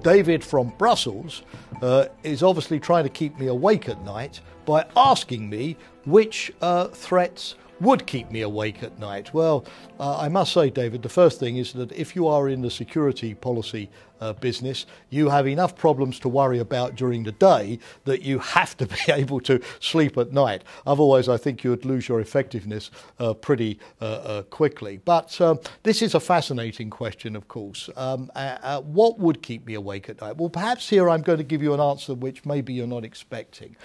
David from Brussels is obviously trying to keep me awake at night by asking me which threats would keep me awake at night. Well, I must say, David, the first thing is that if you are in the security policy business, you have enough problems to worry about during the day that you have to be able to sleep at night. Otherwise, I think you would lose your effectiveness pretty quickly. But this is a fascinating question, of course. What would keep me awake at night? Well, perhaps here I'm going to give you an answer which maybe you're not expecting.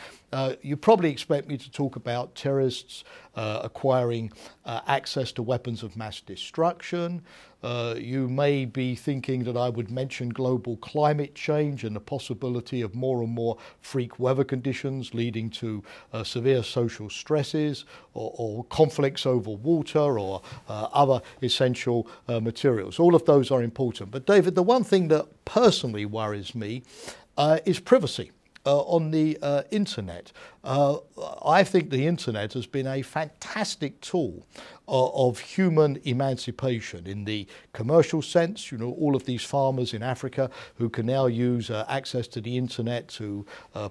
You probably expect me to talk about terrorists acquiring access to weapons of mass destruction. You may be thinking that I would mention global climate change and the possibility of more and more freak weather conditions leading to severe social stresses or conflicts over water or other essential materials. All of those are important. But David, the one thing that personally worries me is privacy. On the internet. I think the internet has been a fantastic tool of human emancipation in the commercial sense. You know, all of these farmers in Africa who can now use access to the internet to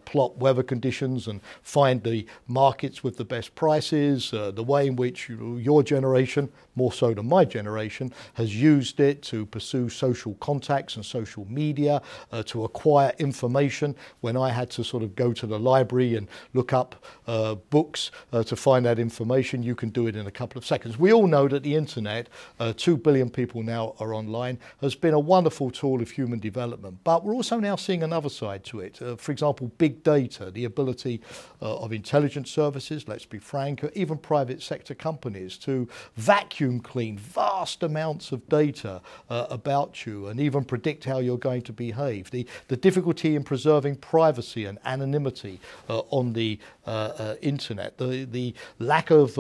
plot weather conditions and find the markets with the best prices, the way in which your generation, more so than my generation, has used it to pursue social contacts and social media, to acquire information when I had to sort of go to the library and look up books to find that information. You can do it in a couple of seconds. We all know that the internet, 2 billion people now are online, has been a wonderful tool of human development. But we're also now seeing another side to it. For example, big data, the ability of intelligence services, let's be frank, even private sector companies to vacuum clean vast amounts of data about you and even predict how you're going to behave. The difficulty in preserving privacy and anonymity on the internet, the lack of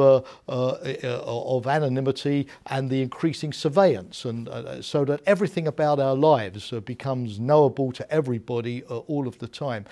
anonymity and the increasing surveillance, and so that everything about our lives becomes knowable to everybody all of the time.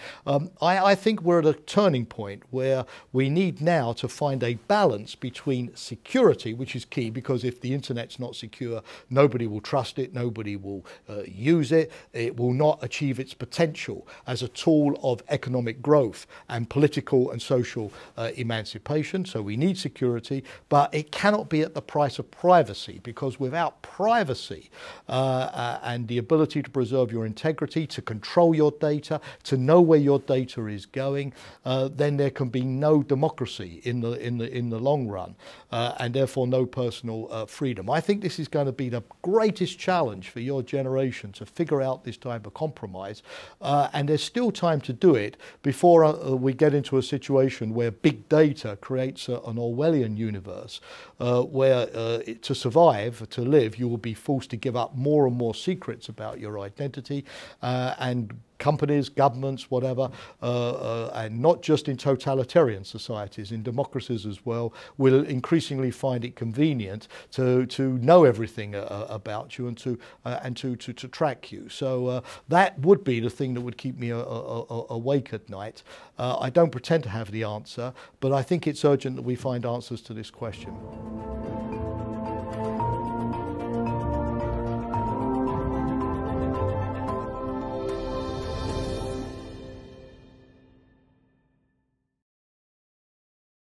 I think we're at a turning point where we need now to find a balance between security, which is key, because if the internet's not secure, nobody will trust it, nobody will use it, it will not achieve its potential as a tool of economic growth and political and social emancipation. So we need security, but it cannot be at the price of privacy, because without privacy and the ability to preserve your integrity, to control your data, to know where your data is going, then there can be no democracy in the long run, and therefore no personal freedom. I think this is going to be the greatest challenge for your generation, to figure out this type of compromise, and there's still time to do it before we get into a situation where big data creates an Orwellian universe where to survive, to live, you will be forced to give up more and more secrets about your identity, and companies, governments, whatever, and not just in totalitarian societies, in democracies as well, will increasingly find it convenient to know everything about you and to track you. So that would be the thing that would keep me awake at night. I don't pretend to have the answer, but I think it's urgent that we find answers to this question.